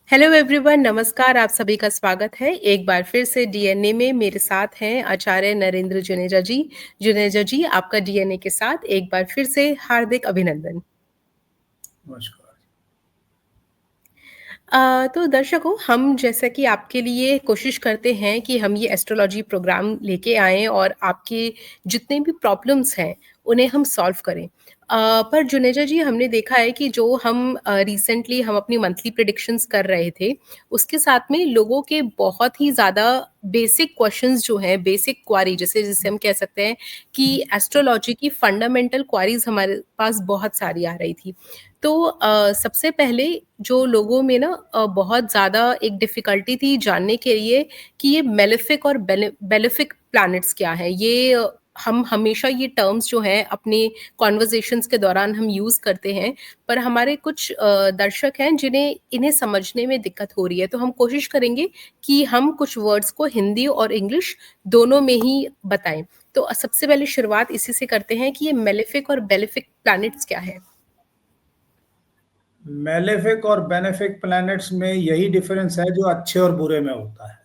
Hello everyone, नमस्कार। आप सभी का स्वागत है एक बार फिर से डीएनए में। मेरे साथ हैं आचार्य नरेंद्र जुनेजा जी। जुनेजा जी, आपका डीएनए के साथ एक बार फिर से हार्दिक अभिनंदन। नमस्कार। तो दर्शकों, हम जैसा कि आपके लिए कोशिश करते हैं कि हम ये एस्ट्रोलॉजी प्रोग्राम लेके आएँ और आपके जितने भी प्रॉब्लम्स हैं, उन्हें हम सॉल्व करें। पर जुनेजा जी, हमने देखा है कि जो हम रिसेंटली हम अपनी मंथली प्रेडिक्शंस कर रहे थे, उसके साथ में लोगों के बहुत ही ज़्यादा बेसिक क्वेश्चंस जो हैं, बेसिक क्वेरी जिसे हम कह सकते हैं कि एस्ट्रोलॉजी की फंडामेंटल क्वेरीज़ हमारे पास बहुत सारी आ रही थी। तो सबसे पहले जो लोगों में ना बहुत ज़्यादा एक डिफ़िकल्टी थी जानने के लिए कि ये मेलेफिक और बेलेफिक प्लैनेट्स क्या हैं। ये हम हमेशा ये टर्म्स जो हैं अपने कन्वर्सेशंस के दौरान हम यूज़ करते हैं, पर हमारे कुछ दर्शक हैं जिन्हें इन्हें समझने में दिक्कत हो रही है। तो हम कोशिश करेंगे कि हम कुछ वर्ड्स को हिंदी और इंग्लिश दोनों में ही बताएँ। तो सबसे पहले शुरुआत इसी से करते हैं कि ये मेलेफिक और बेलेफिक प्लैनेट्स क्या हैं? मेलेफिक और बेनेफिक प्लैनेट्स में यही डिफरेंस है जो अच्छे और बुरे में होता है।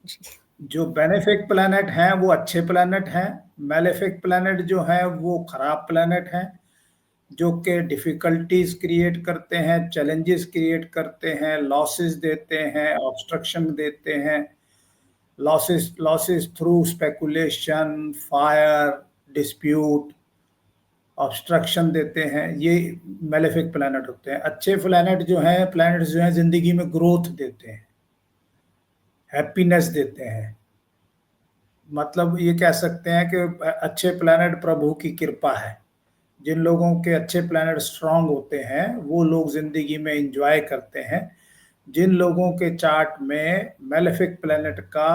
जी। जो बेनेफिक प्लैनेट हैं वो अच्छे प्लैनेट हैं, मेलेफिक प्लैनेट जो हैं वो खराब प्लैनेट हैं, जो कि डिफिकल्टीज क्रिएट करते हैं, चैलेंजेस क्रिएट करते हैं, लॉसेस देते हैं, ऑब्स्ट्रक्शन देते हैं, losses losses through speculation, fire, dispute, obstruction देते हैं। ये मेलेफिक प्लैनेट होते हैं। अच्छे प्लैनेट्स जो हैं जिंदगी में ग्रोथ देते हैं, हैप्पीनेस देते हैं। मतलब ये कह सकते हैं कि अच्छे प्लैनेट प्रभु की कृपा है। जिन लोगों के अच्छे प्लैनेट स्ट्रांग होते हैं वो लोग जिंदगी में इंजॉय करते हैं। जिन लोगों के चार्ट में मेलेफिक प्लैनेट का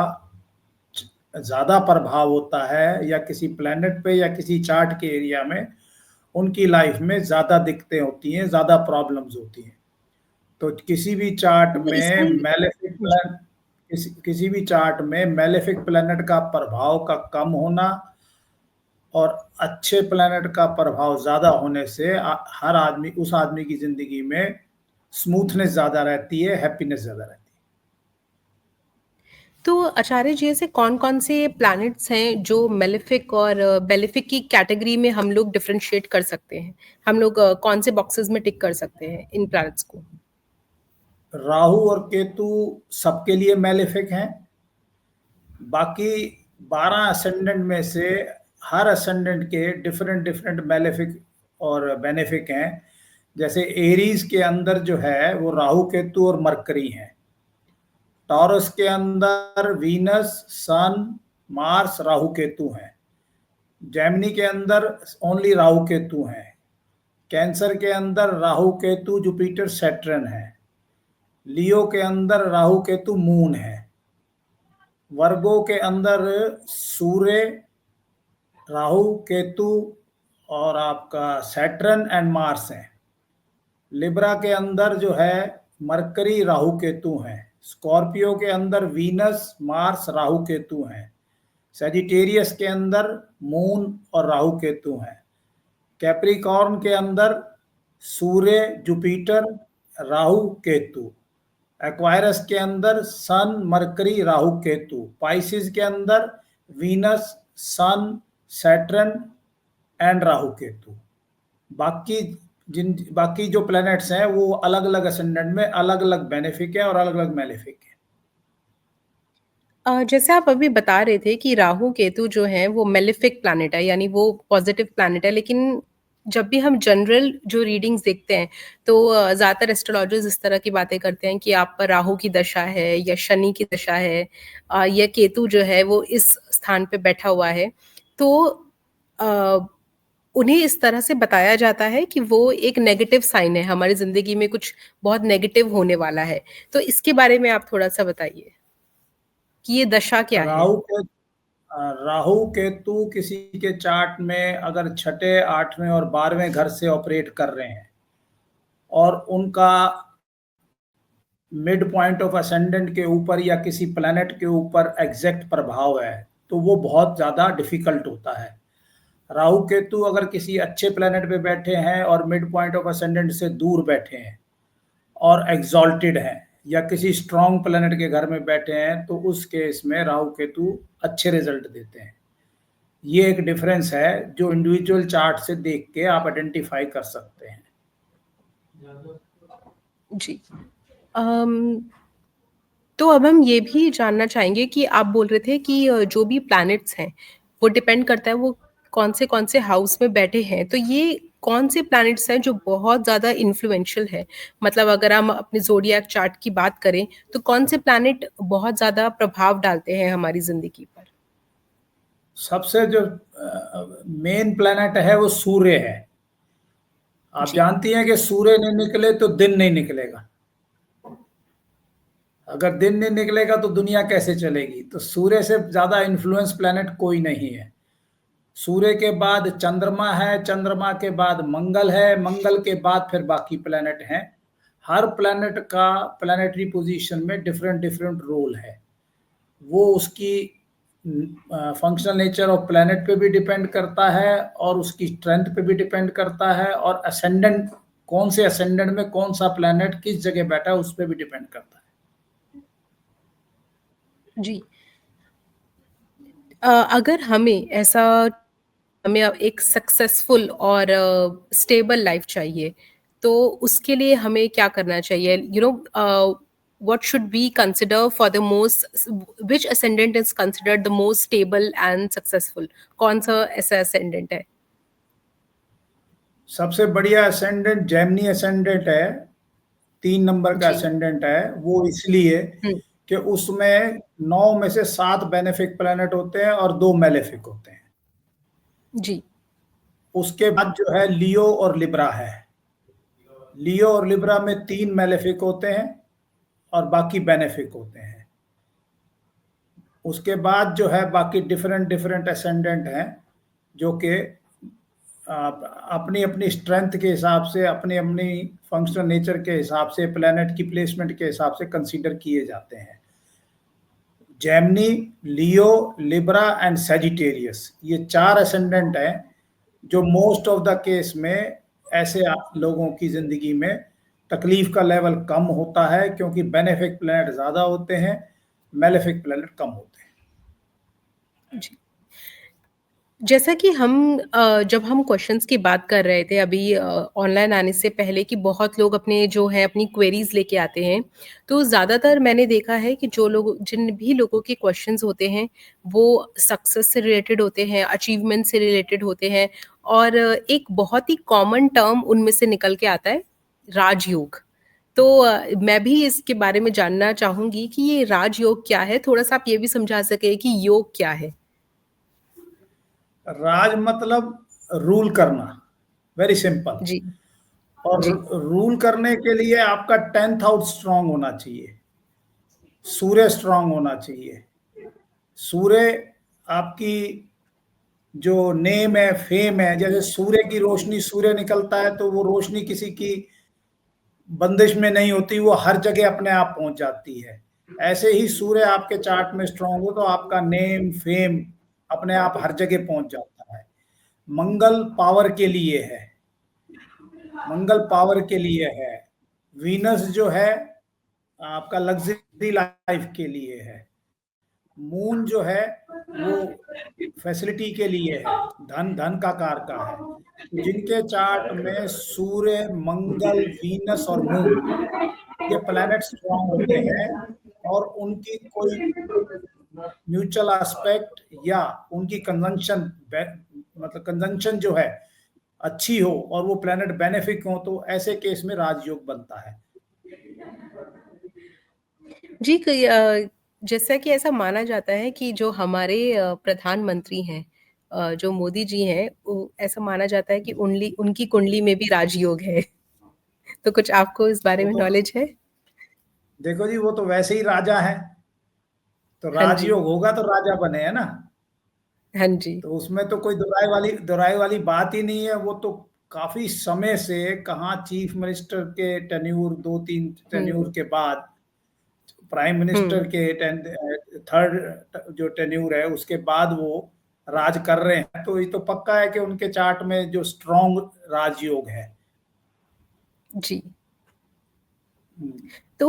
ज़्यादा प्रभाव होता है या किसी प्लैनेट पे या किसी चार्ट के एरिया में, उनकी लाइफ में ज़्यादा दिक्कतें होती हैं, ज़्यादा प्रॉब्लम्स होती हैं। तो किसी भी चार्ट तो में इसमें जी। किसी भी चार्ट में मेलेफिक प्लैनेट का प्रभाव का कम होना और अच्छे प्लैनेट का प्रभाव ज़्यादा होने से हर आदमी उस आदमी की ज़िंदगी में स्मूथनेस ज़्यादा रहती है, हैप्पीनेस ज़्यादा रहती है। तो आचार्य जी, ऐसे कौन-कौन से प्लैनेट्स हैं जो मेलेफिक और बेलेफिक की कैटेगरी में हम लोग डिफरेंशिएट कर सकते हैं? हम लोग कौन से बॉक्सेस में टिक कर सकते हैं इन प्लैनेट्स को? राहु और केतु सबके लिए मेलेफिक हैं। बाकी 12 असेंडेंट में से हर असेंडेंट के डिफरेंट डिफरेंट मेलेफिक और बेनेफिक हैं। जैसे एरीज के अंदर जो है वो राहु केतु और मरकरी हैं। टॉरस के अंदर वीनस, सन, मार्स, राहु केतु हैं। जेमिनी के अंदर ओनली राहु केतु हैं। कैंसर के अंदर राहु केतु जुपिटर सैटर्न है। लियो के अंदर राहु केतु मून है। वर्गो के अंदर सूर्य, राहु केतु और आपका सैटर्न एंड मार्स है। लिब्रा के अंदर जो है मरकरी, राहु केतु हैं। स्कॉर्पियो के अंदर वीनस, मार्स, राहु केतु हैं। सेजिटेरियस के अंदर मून और राहु केतु हैं। कैप्रिकॉर्न के अंदर सूर्य, जुपिटर, राहु केतु। एक्वायरस के अंदर sun, Mercury, Rahu Ketu. Pisces के अंदर Venus, sun, Saturn and Rahu Ketu. बाकी जो प्लैनेट्स हैं वो अलग अलग असेंडेंट में अलग अलग बेनिफिक है और अलग अलग मेलेफिक है। जैसे आप अभी बता रहे थे कि राहु केतु जो हैं वो मेलेफिक प्लैनेट है, यानी वो पॉजिटिव प्लैनेट है, लेकिन जब भी हम जनरल जो रीडिंग्स देखते हैं तो ज़्यादातर एस्ट्रोलॉजर्स इस तरह की बातें करते हैं कि आप पर राहु की दशा है या शनि की दशा है, या केतु जो है वो इस स्थान पे बैठा हुआ है। तो अ, उन्हें इस तरह से बताया जाता है कि वो एक नेगेटिव साइन है, हमारी ज़िंदगी में कुछ बहुत नेगेटिव होने वाला है। तो इसके बारे में आप थोड़ा-सा बताइए कि ये दशा क्या है? राहु के राहु केतु किसी के चार्ट में अगर छठे, आठवें और 12वें घर से ऑपरेट कर रहे हैं और उनका मिड पॉइंट ऑफ असेंडेंट के ऊपर या किसी प्लैनेट के ऊपर एग्जैक्ट प्रभाव है तो वो बहुत ज़्यादा डिफिकल्ट होता है। राहु केतु अगर किसी अच्छे प्लैनेट पे बैठे हैं और मिड पॉइंट ऑफ असेंडेंट से दूर बैठे हैं और एग्जॉल्टेड हैं या किसी स्ट्रॉन्ग प्लेनेट के घर में बैठे हैं, तो उस केस में राहु केतु अच्छे रिजल्ट देते हैं। ये एक डिफरेंस है जो इंडिविजुअल चार्ट से देख के आप आइडेंटिफाई कर सकते हैं। जी। तो अब हम ये भी जानना चाहेंगे कि आप बोल रहे थे कि जो भी प्लैनेट्स हैं वो डिपेंड करता है वो कौन से हाउस में बैठे हैं। तो ये कौन से प्लैनेट्स हैं जो बहुत ज़्यादा इन्फ्लुएंशियल है? मतलब अगर हम अपने ज़ोडिएक चार्ट की बात करें तो कौन से प्लैनेट बहुत ज़्यादा प्रभाव डालते हैं हमारी ज़िंदगी पर? सबसे जो मेन प्लेनेट है वो सूर्य है। आप जी। जानती हैं कि सूर्य नहीं निकले तो दिन नहीं निकलेगा। अगर दिन नहीं निकलेगा तो दुनिया कैसे चलेगी? तो सूर्य से ज्यादा इन्फ्लुएंस प्लेनेट कोई नहीं है। सूर्य के बाद चंद्रमा है, चंद्रमा के बाद मंगल है, मंगल के बाद फिर बाकी प्लेनेट हैं। हर प्लेनेट का प्लेनेटरी पोजीशन में डिफरेंट डिफरेंट रोल है। वो उसकी फंक्शनल नेचर ऑफ प्लेनेट पे भी डिपेंड करता है और उसकी स्ट्रेंथ पे भी डिपेंड करता है, और असेंडेंट कौन से असेंडेंट में कौन सा प्लेनेट किस जगह बैठा है उस पर भी डिपेंड करता है। जी। अगर हमें अब एक सक्सेसफुल और स्टेबल लाइफ चाहिए, तो उसके लिए हमें क्या करना चाहिए? What should we consider for the most, which ascendant is considered the most stable and successful? कौन-सा ऐसा असेंडेंट है? सबसे बढ़िया असेंडेंट जेमिनी असेंडेंट है। 3 नंबर का जी। असेंडेंट है। वो इसलिए हुँ। कि उसमें 9 में से 7 बेनिफिक प्लेनेट होते हैं और 2 मेलेफिक होते हैं। जी। उसके बाद जो है लियो और लिब्रा है। लियो और लिब्रा में 3 मेलेफिक होते हैं और बाकी बेनिफिक होते हैं। उसके बाद जो है बाकी डिफरेंट डिफरेंट असेंडेंट हैं, जो कि अपनी अपनी स्ट्रेंथ के हिसाब से, अपनी अपनी फंक्शनल नेचर के हिसाब से, प्लेनेट की प्लेसमेंट के हिसाब से कंसीडर किए जाते हैं। Gemini, Leo, Libra and Sagittarius, ये 4 असेंडेंट हैं जो मोस्ट ऑफ द केस में ऐसे लोगों की जिंदगी में तकलीफ का लेवल कम होता है, क्योंकि बेनिफिक प्लेनेट ज्यादा होते हैं, मेलेफिक प्लेनेट कम होते हैं। जी। जैसा कि जब हम क्वेश्चंस की बात कर रहे थे अभी ऑनलाइन आने से पहले कि बहुत लोग अपने जो है अपनी क्वेरीज लेके आते हैं, तो ज़्यादातर मैंने देखा है कि जिन भी लोगों के क्वेश्चंस होते हैं वो सक्सेस से रिलेटेड होते हैं, अचीवमेंट से रिलेटेड होते हैं, और एक बहुत ही कॉमन टर्म उनमें से निकल के आता है, राजयोग। तो मैं भी इसके बारे में जानना चाहूंगी कि ये राजयोग क्या है? थोड़ा सा आप ये भी समझा सके कि योग क्या है? राज मतलब रूल करना, वेरी सिंपल। जी। और जी। रूल करने के लिए आपका 10th हाउस स्ट्रांग होना चाहिए, सूर्य स्ट्रांग होना चाहिए। सूर्य आपकी जो नेम है, फेम है, जैसे सूर्य की रोशनी, सूर्य निकलता है तो वो रोशनी किसी की बंदिश में नहीं होती, वो हर जगह अपने आप पहुंच जाती है। ऐसे ही सूर्य आपके चार्ट में स्ट्रांग हो तो आपका नेम, फेम अपने आप हर जगह पहुंच जाता है। मंगल पावर के लिए है, मंगल पावर के लिए है। वीनस जो है आपका लग्जरी लाइफ के लिए है। मून जो है वो फैसिलिटी के लिए है, धन धन का कारक है। तो जिनके चार्ट में सूर्य, मंगल, वीनस और मून ये प्लैनेट स्ट्रांग होते हैं और उनकी कोई म्यूचुअल एस्पेक्ट या उनकी कंजंक्शन, मतलब कंजंक्शन जो है अच्छी हो और वो प्लैनेट बेनिफिक हो, तो ऐसे केस में राजयोग बनता है। जी, जैसा कि ऐसा माना जाता है कि जो हमारे प्रधानमंत्री हैं, जो मोदी जी हैं, ऐसा माना जाता है कि उनकी कुंडली में भी राजयोग है। तो कुछ आपको इस बारे वो में तो नॉलेज है? देखो जी, वो तो वैसे ही राजा है, तो हाँ जी। राजयोग होगा तो राजा बने, है ना। हाँ जी। तो उसमें तो कोई दोराई वाली बात ही नहीं है। वो तो काफी समय से, कहाँ चीफ मिनिस्टर के टेन्यूर, 2-3 टेन्यूर हुँ। के बाद प्राइम मिनिस्टर हुँ। के थर्ड जो टेन्यूर है उसके बाद वो राज कर रहे हैं, तो ये तो पक्का है कि उनके चार्ट में जो स्ट्रॉन्ग राजयोग है। जी। तो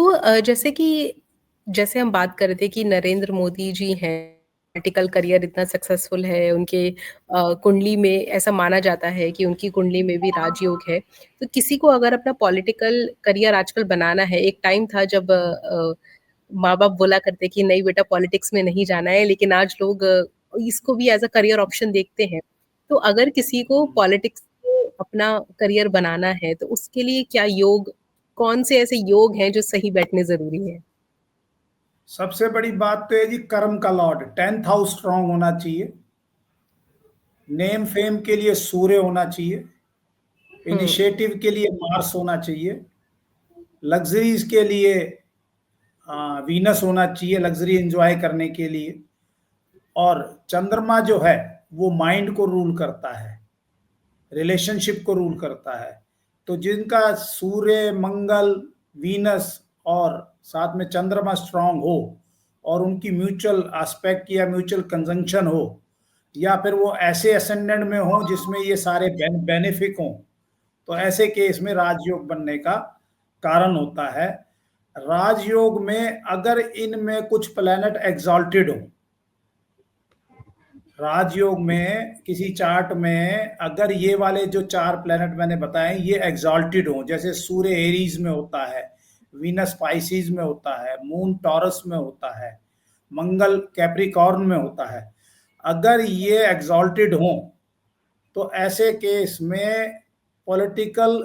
जैसे हम बात कर रहे थे कि नरेंद्र मोदी जी हैं, पॉलिटिकल करियर इतना सक्सेसफुल है, उनके कुंडली में ऐसा माना जाता है कि उनकी कुंडली में भी राजयोग है। तो किसी को अगर अपना पॉलिटिकल करियर आजकल बनाना है, एक टाइम था जब माँ-बाप बोला करते कि नहीं बेटा पॉलिटिक्स में नहीं जाना है, लेकिन आज लोग इसको भी एज़ अ करियर ऑप्शन देखते हैं। तो अगर किसी को पॉलिटिक्स में अपना करियर बनाना है, तो उसके लिए क्या योग कौन से ऐसे योग हैं जो सही बैठने ज़रूरी हैं? सबसे बड़ी बात तो है जी, कर्म का लॉर्ड 10th हाउस स्ट्रांग होना चाहिए। नेम फेम के लिए सूर्य होना चाहिए। हुँ, इनिशिएटिव के लिए मार्स होना चाहिए। लग्जरीज के लिए वीनस होना चाहिए, लग्जरी एंजॉय करने के लिए। और चंद्रमा जो है वो माइंड को रूल करता है, रिलेशनशिप को रूल करता है। तो जिनका सूर्य, मंगल, वीनस और साथ में चंद्रमा स्ट्रांग हो, और उनकी म्यूचुअल एस्पेक्ट या म्यूचुअल कंजंक्शन हो, या फिर वो ऐसे असेंडेंट में हो जिसमें ये सारे बेनिफिक हों, तो ऐसे केस में राजयोग बनने का कारण होता है। राजयोग में अगर इनमें कुछ प्लैनेट एग्जॉल्टेड हो, राजयोग में किसी चार्ट में अगर ये वाले जो 4 प्लैनेट मैंने बताए ये एग्जॉल्टेड हो, जैसे सूर्य एरीज में होता है, वीनस स्पाइसीज में होता है, मून टॉरस में होता है, मंगल कैप्रिकॉर्न में होता है, अगर ये एग्जॉल्टेड हो तो ऐसे केस में पॉलिटिकल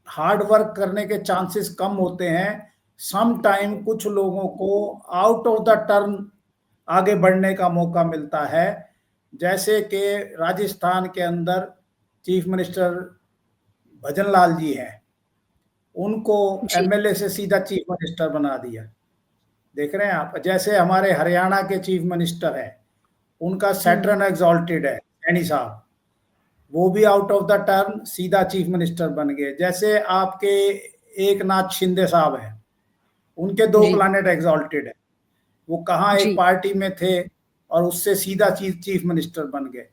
हार्ड वर्क करने के चांसेस कम होते हैं। सम टाइम कुछ लोगों को आउट ऑफ द टर्न आगे बढ़ने का मौका मिलता है। जैसे कि राजस्थान के अंदर चीफ मिनिस्टर भजन लाल जी हैं, उनको जी, एमएलए से सीधा चीफ मिनिस्टर बना दिया। देख रहे हैं आप, जैसे हमारे हरियाणा के चीफ मिनिस्टर हैं, उनका हुँ, सैटर्न एग्जॉल्टेड है, सैनी साहब, वो भी आउट ऑफ द टर्न सीधा चीफ मिनिस्टर बन गए। जैसे आपके एक नाथ शिंदे साहब हैं, उनके 2 जी, प्लैनेट एग्जॉल्टेड है, वो कहाँ एक जी, पार्टी में थे और उससे सीधा चीफ मिनिस्टर बन गए।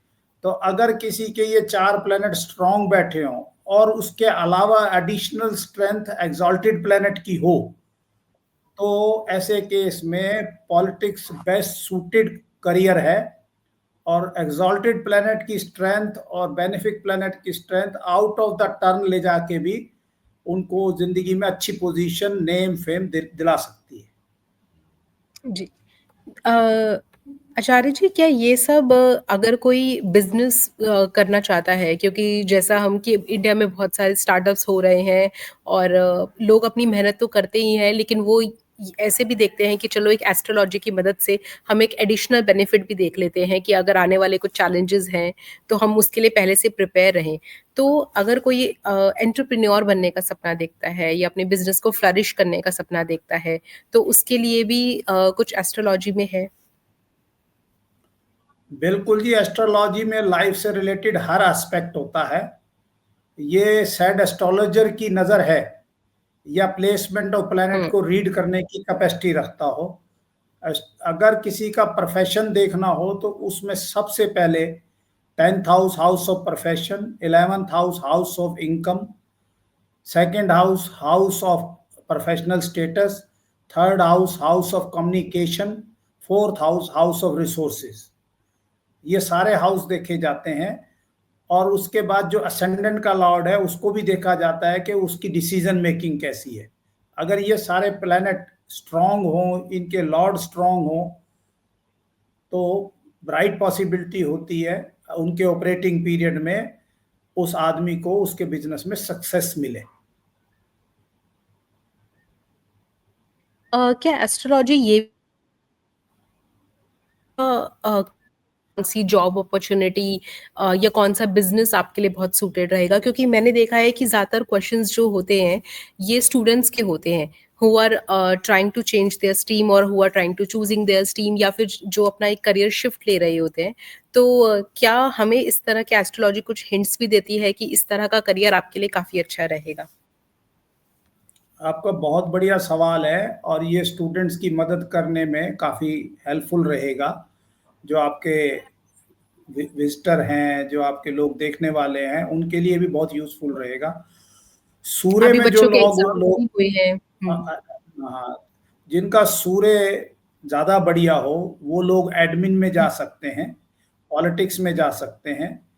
तो अगर किसी के ये 4 प्लैनेट स्ट्रांग बैठे हों और उसके अलावा एडिशनल स्ट्रेंथ एग्जॉल्टेड प्लैनेट की हो, तो ऐसे केस में पॉलिटिक्स बेस्ट सूटेड करियर है। और एग्जॉल्टेड प्लैनेट की स्ट्रेंथ और बेनिफिक प्लैनेट की strength out of the turn ले जाके भी उनको जिंदगी में अच्छी पोजीशन, नेम फेम दिला सकती है। जी। अ, आचार्य जी क्या ये सब अगर कोई बिज़नेस करना चाहता है क्योंकि जैसा हम कि इंडिया में बहुत सारे स्टार्टअप्स हो रहे हैं और लोग अपनी मेहनत तो करते ही हैं लेकिन वो ऐसे भी देखते हैं कि चलो एक एस्ट्रोलॉजी की मदद से हम एक एडिशनल बेनिफिट भी देख लेते हैं कि अगर आने वाले कुछ चैलेंजेस हैं तो हम उसके लिए पहले से प्रिपेयर रहें। तो अगर कोई एंटरप्रेन्योर बनने का सपना देखता है या अपने बिज़नेस को फ्लरिश करने का सपना देखता है, तो उसके लिए भी कुछ एस्ट्रोलॉजी में है? बिल्कुल जी, एस्ट्रोलॉजी में लाइफ से रिलेटेड हर एस्पेक्ट होता है। ये सैड एस्ट्रोलॉजर की नज़र है या प्लेसमेंट ऑफ प्लैनेट हुँ, को रीड करने की कैपेसिटी रखता हो। अगर किसी का प्रोफेशन देखना हो तो उसमें सबसे पहले 10th house, house of profession, 11th house, house of income, second house, house of professional status, third house, house of communication, fourth house, house of resources. ये सारे हाउस देखे जाते हैं। और उसके बाद जो असेंडेंट का लॉर्ड है उसको भी देखा जाता है कि उसकी डिसीजन मेकिंग कैसी है। अगर ये सारे प्लैनेट स्ट्रांग हो, इनके लॉर्ड स्ट्रांग हो, तो ब्राइट पॉसिबिलिटी होती है उनके ऑपरेटिंग पीरियड में उस आदमी को उसके बिजनेस में सक्सेस मिले। क्या एस्ट्रोलॉजी ये अ कौन-सी जॉब अपॉर्च्युनिटी या कौन-सा बिज़नेस आपके लिए बहुत सूटेड रहेगा? क्योंकि मैंने देखा है कि ज़्यादातर क्वेश्चंस जो होते हैं, ये स्टूडेंट्स के होते हैं, who are trying to change their stream और who are trying to choosing their stream या फिर जो अपना एक करियर शिफ्ट ले रहे होते हैं। तो क्या हमें इस तरह की एस्ट्रोलॉजी कुछ हिंट्स भी देती है कि इस तरह का करियर आपके लिए काफ़ी अच्छा रहेगा? आपका बहुत बढ़िया सवाल है, और ये स्टूडेंट्स की मदद करने में काफ़ी हेल्पफुल रहेगा। जो आपके विजिटर हैं, जो आपके लोग देखने वाले हैं, उनके लिए भी बहुत यूज़फुल रहेगा। सूर्य अभी में जो बच्चों के लोग एग्ज़ाम्स लोग भी हुए हैं। अ, हुँ, अ, हाँ, जिनका सूर्य ज़्यादा बढ़िया हो, वो लोग एडमिन में जा हुँ, सकते हैं, पॉलिटिक्स में जा सकते हैं।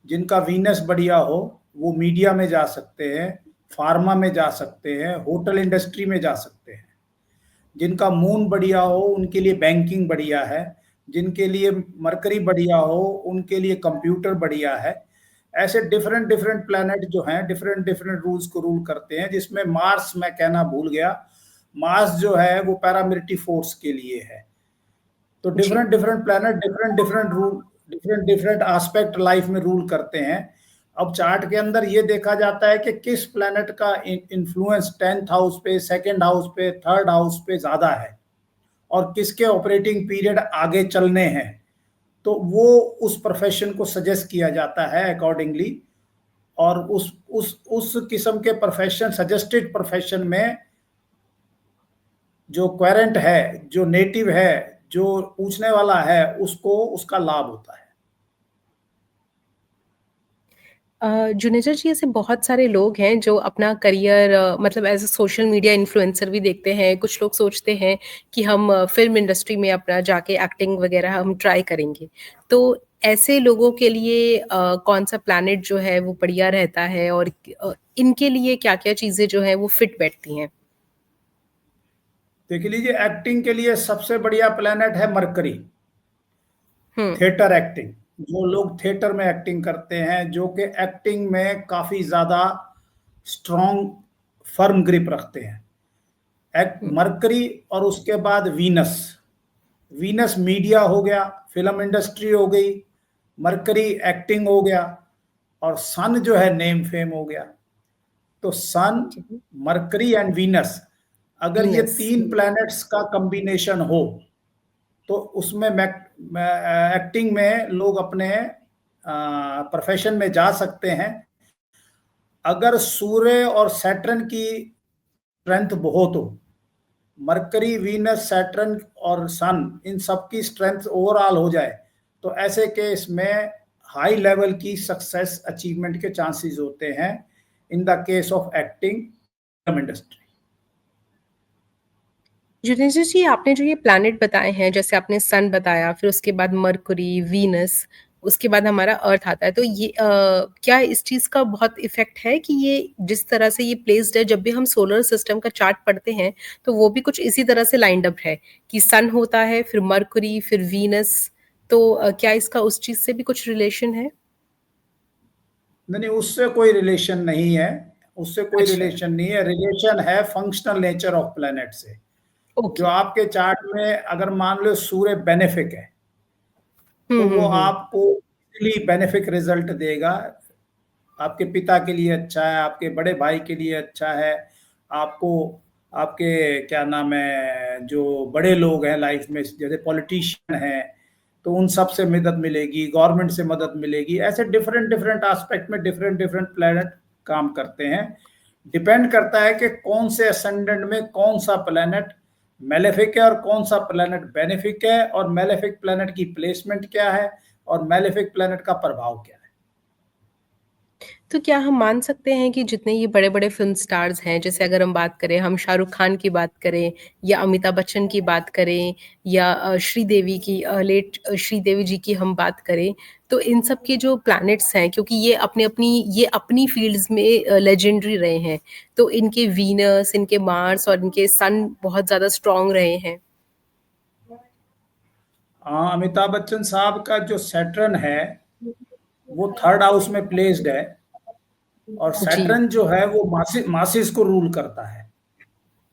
जिनका वीनस बढ़िया हो, वो मीडिया में जा सकते हैं, फार्मा में जा सकते हैं, होटल इंडस्ट्री में जा सकते हैं। जिनका मून बढ़िया हो, उनके लिए बैंकिंग बढ़िया है। जिनके लिए मरकरी बढ़िया हो, उनके लिए कंप्यूटर बढ़िया है। ऐसे डिफरेंट डिफरेंट प्लैनेट जो हैं, डिफरेंट डिफरेंट रूल्स को रूल करते हैं, जिसमें मार्स मैं कहना भूल गया, मार्स जो है वो पैरामिलिट्री फोर्स के लिए है। तो जी। Different different planet different different rule, different different aspect life में रूल करते हैं। अब चार्ट के अंदर ये देखा जाता है कि किस प्लैनेट का इन्फ्लुएंस 10th हाउस पे, सेकंड हाउस पे, थर्ड हाउस पे ज्यादा है, और किसके ऑपरेटिंग पीरियड आगे चलने हैं। तो वो उस प्रोफेशन को सजेस्ट किया जाता है अकॉर्डिंगली। और उस किस्म के प्रोफेशन, सजेस्टेड प्रोफेशन में जो क्वेरेंट है, जो नेटिव है, जो पूछने वाला है, उसको उसका लाभ होता है। जुनेजा जी, ऐसे बहुत सारे लोग हैं जो अपना करियर मतलब as a social media influencer भी देखते हैं। कुछ लोग सोचते हैं कि हम फ़िल्म इंडस्ट्री में अपना जाके एक्टिंग वग़ैरह हम ट्राई करेंगे। तो ऐसे लोगों के लिए कौन-सा प्लैनेट जो है वो बढ़िया रहता है और इनके लिए क्या-क्या चीज़ें जो हैं वो फिट बैठती हैं? देख लीजिए, एक्टिंग के लिए सबसे बढ़िया प्लेनेट है मरकरी। हुँ, थिएटर एक्टिंग, जो लोग थिएटर में एक्टिंग करते हैं, जो कि एक्टिंग में काफी ज्यादा स्ट्रॉन्ग, फर्म ग्रिप रखते हैं, एक्ट हुँ, मरकरी। और उसके बाद वीनस। वीनस मीडिया हो गया, फिल्म इंडस्ट्री हो गई, मरकरी एक्टिंग हो गया, और सन जो है नेम फेम हो गया। तो सन, ठीक है। मरकरी एंड वीनस, अगर ये वीनस, तीन हुँ, प्लैनेट्स का कॉम्बिनेशन हो, तो उसमें एक्टिंग में लोग अपने प्रोफेशन में जा सकते हैं। अगर सूर्य और सैटर्न की स्ट्रेंथ बहुत हो, मरकरी, वीनस, सैटर्न और सन, इन सब की स्ट्रेंथ ओवरऑल हो जाए, तो ऐसे केस में हाई लेवल की सक्सेस अचीवमेंट के चांसेस होते हैं in the case of acting industry. Juneja ji, आपने जो ये प्लैनेट बताए हैं, जैसे आपने सन बताया, फिर उसके बाद मरकुरी, वीनस, उसके बाद हमारा अर्थ आता है। तो ये क्या इस चीज़ का बहुत इफ़ेक्ट है कि ये जिस तरह से ये प्लेस्ड है, जब भी हम सोलर सिस्टम का चार्ट पढ़ते हैं, तो वो भी कुछ इसी तरह से लाइन्ड अप है कि सन होता है, फिर मरकुरी, फिर वीनस। तो क्या इसका उस चीज़ से भी कुछ रिलेशन है? नहीं नहीं, उससे कोई रिलेशन नहीं है। उससे कोई अच्छा, रिलेशन नहीं है, रिलेशन है फंक्शनल नेचर ऑफ प्लेनेट से। जो ओके। आपके चार्ट में अगर मान लो सूर्य बेनिफिक है, हुँ, तो हुँ, वो हुँ। आपको इजीली बेनिफिक रिजल्ट देगा। आपके पिता के लिए अच्छा है, आपके बड़े भाई के लिए अच्छा है, आपको, आपके क्या नाम है, जो बड़े लोग हैं लाइफ में, जैसे पॉलिटिशियन हैं, तो उन सब से मदद मिलेगी, गवर्नमेंट से मदद मिलेगी। ऐसे डिफरेंट डिफरेंट एस्पेक्ट में डिफरेंट डिफरेंट प्लेनेट काम करते हैं। डिपेंड करता है कि कौन से असेंडेंट में कौन सा प्लेनेट मेलेफिक है और कौन सा प्लेनेट बेनिफिक है, और मेलेफिक प्लेनेट की प्लेसमेंट क्या है, और मेलेफिक प्लेनेट का प्रभाव क्या है। तो क्या हम मान सकते हैं कि जितने ये बड़े-बड़े फ़िल्म स्टार्स हैं, जैसे अगर हम बात करें, हम शाहरुख खान की बात करें या अमिताभ बच्चन की बात करें या श्रीदेवी की लेट श्रीदेवी जी की हम बात करें, तो इन सब के जो प्लैनेट्स हैं, क्योंकि ये अपनी फ़ील्ड्स में लेजेंडरी रहे हैं, तो इनके वीनस, इनके मार्स और इनके सन बहुत ज़्यादा स्ट्रॉन्ग रहे हैं। हाँ, अमिताभ बच्चन साहब का जो सैटर्न है, वो थर्ड हाउस में प्लेस्ड है। और जी। सैटर्न जो है वो मासिस को रूल करता है,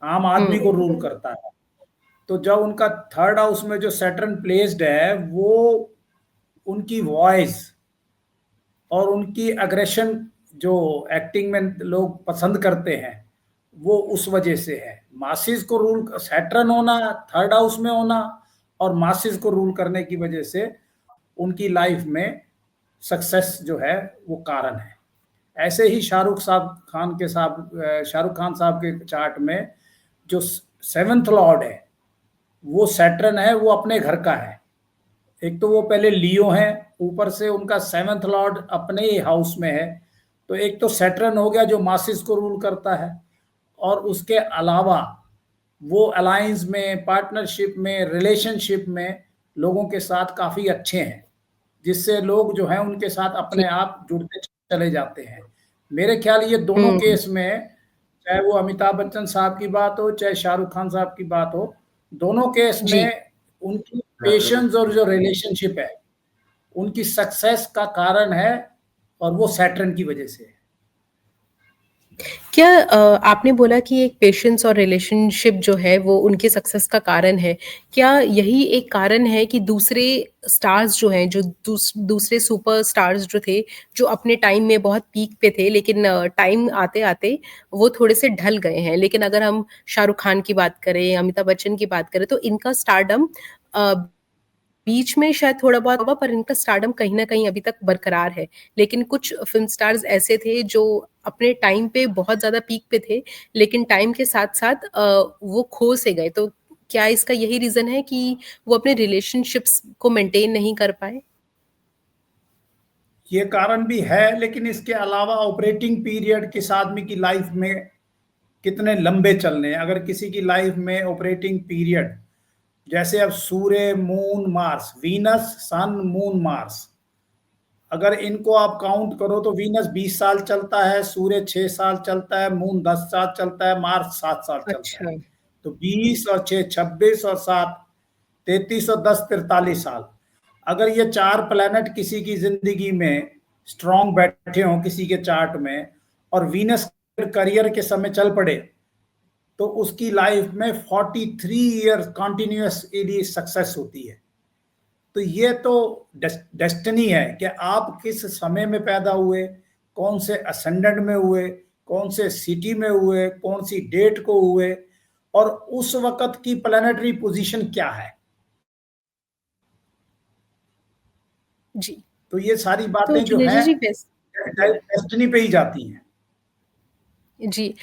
आम आदमी को हुँ, रूल करता है। तो जब उनका थर्ड हाउस में जो सैटर्न प्लेस्ड है, वो उनकी वॉइस और उनकी अग्रेशन, जो एक्टिंग में लोग पसंद करते हैं, वो उस वजह से है। मासिस को रूल, सैटर्न होना, थर्ड हाउस में होना, और मासिस को रूल करने की वजह से उनकी लाइफ में सक्सेस जो है वो कारण है। ऐसे ही शाहरुख खान साहब के चार्ट में जो सेवंथ लॉर्ड है, वो सैटर्न है, वो अपने घर का है। एक तो वो पहले लियो है, ऊपर से उनका सेवंथ लॉर्ड अपने ही हाउस में है, तो एक तो सैटर्न हो गया जो मासिस को रूल करता है, और उसके अलावा वो अलायंस में, पार्टनरशिप में, रिलेशनशिप में लोगों के साथ काफ़ी अच्छे हैं, जिससे लोग जो हैं उनके साथ जी। अपने आप जुड़ते चले जाते हैं। मेरे ख्याल ये दोनों हुँ, केस में, चाहे वो अमिताभ बच्चन साहब की बात हो, चाहे शाहरुख खान साहब की बात हो, दोनों केस जी। में उनकी पेशेंस और जो रिलेशनशिप है, उनकी सक्सेस का कारण है, और वो सैटर्न की वजह से है। क्या आपने बोला कि एक पेशेंस और रिलेशनशिप जो है वो उनके सक्सेस का कारण है। क्या यही एक कारण है कि दूसरे स्टार्स जो हैं, जो दूसरे सुपर स्टार्स जो थे, जो अपने टाइम में बहुत पीक पे थे लेकिन टाइम आते-आते वो थोड़े से ढल गए हैं। लेकिन अगर हम शाहरुख खान की बात करें, अमिताभ बच्चन की बात करें तो इनका स्टारडम अ, बीच में शायद थोड़ा बहुत होगा पर इनका स्टारडम कहीं न कहीं अभी तक बरकरार है। लेकिन कुछ फ़िल्म स्टार्स ऐसे थे जो अपने टाइम पे बहुत ज़्यादा पीक पे थे, लेकिन टाइम के साथ-साथ वो खो से गए। तो क्या इसका यही रीज़न है कि वो अपने रिलेशनशिप्स को मेंटेन नहीं कर पाए? ये कारण भी है, लेकिन इसके अलावा ऑपरेटिंग पीरियड किस आदमी की लाइफ में कितने लंबे चलने हैं। अगर किसी की लाइफ में ऑपरेटिंग पीरियड, जैसे अब सूर्य, मून, मार्स, वीनस, सन, मून, मार्स, अगर इनको आप काउंट करो तो वीनस 20 साल चलता है, सूर्य 6 साल चलता है, मून 10 साल चलता है, मार्स 7 साल चलता है। अच्छा, तो 20 और 6 26 और 7 33 और 10 43 साल। अगर ये चार प्लैनेट किसी की जिंदगी में स्ट्रांग बैठे हों किसी के चार्ट में, और वीनस करियर के समय चल पड़े, तो उसकी लाइफ में 43 ईयर कॉन्टिन्यूसली सक्सेस होती है। तो ये तो डेस्टिनी है कि आप किस समय में पैदा हुए, कौन से असेंडेंट में हुए, कौन से सिटी में हुए, कौन सी डेट को हुए, और उस वक्त की प्लानिटरी पोजीशन क्या है। जी। तो ये सारी तो बातें जो जुनेजा हैं जी वैस डेस्टिनी पे ही जाती हैं। जी।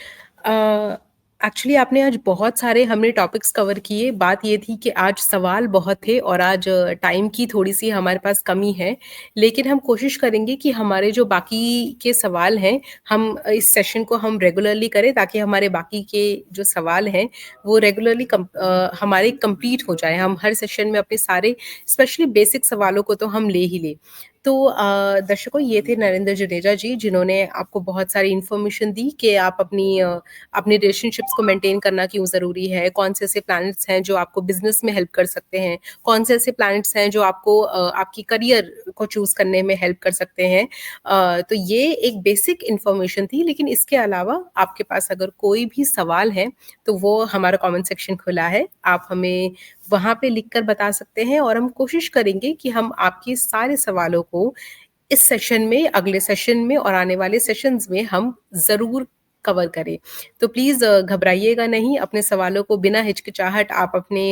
अ, एक्चुअली आपने आज बहुत सारे हमने टॉपिक्स कवर किए। बात ये थी कि आज सवाल बहुत थे और आज टाइम की थोड़ी-सी हमारे पास कमी है। लेकिन हम कोशिश करेंगे कि हमारे जो बाकी के सवाल हैं, हम इस सेशन को हम रेगुलरली करें ताकि हमारे बाकी के जो सवाल हैं, वो रेगुलरली हमारे कंप्लीट हो जाएँ। हम हर सेशन में अपने सारे स्पेशली बेसिक सवालों को तो हम ले ही लें। तो दर्शकों ये थे नरेंद्र जुनेजा जी जिन्होंने आपको बहुत सारी इन्फॉर्मेशन दी कि आप अपनी रिलेशनशिप्स को मेंटेन करना क्यों ज़रूरी है, कौन से ऐसे प्लैनेट्स हैं जो आपको बिज़नेस में हेल्प कर सकते हैं, कौन से ऐसे प्लैनेट्स हैं जो आपको आपकी करियर को चूज़ करने में हेल्प कर सकते हैं। तो ये एक बेसिक इन्फॉर्मेशन थी लेकिन इसके अलावा आपके पास अगर कोई भी सवाल है, तो वो हमारा कमेंट सेक्शन खुला है। आप हमें वहाँ पे लिख कर बता सकते हैं और हम कोशिश करेंगे कि हम आपके सारे सवालों को इस सेशन में, अगले सेशन में और आने वाले सेशंस में हम ज़रूर कवर करें। तो प्लीज़ घबराइएगा नहीं, अपने सवालों को बिना हिचकिचाहट आप अपने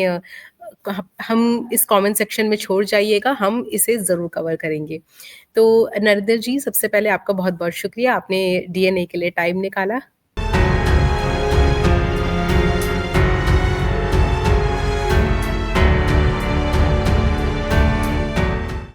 कह हम इस कमेंट सेक्शन में छोड़ जाइएगा, हम इसे ज़रूर कवर करेंगे। तो नरेंद्र जी, सबसे पहले आपका बहुत-बहुत शुक्रिया, आपने डीएनए के लिए टाइम निकाला।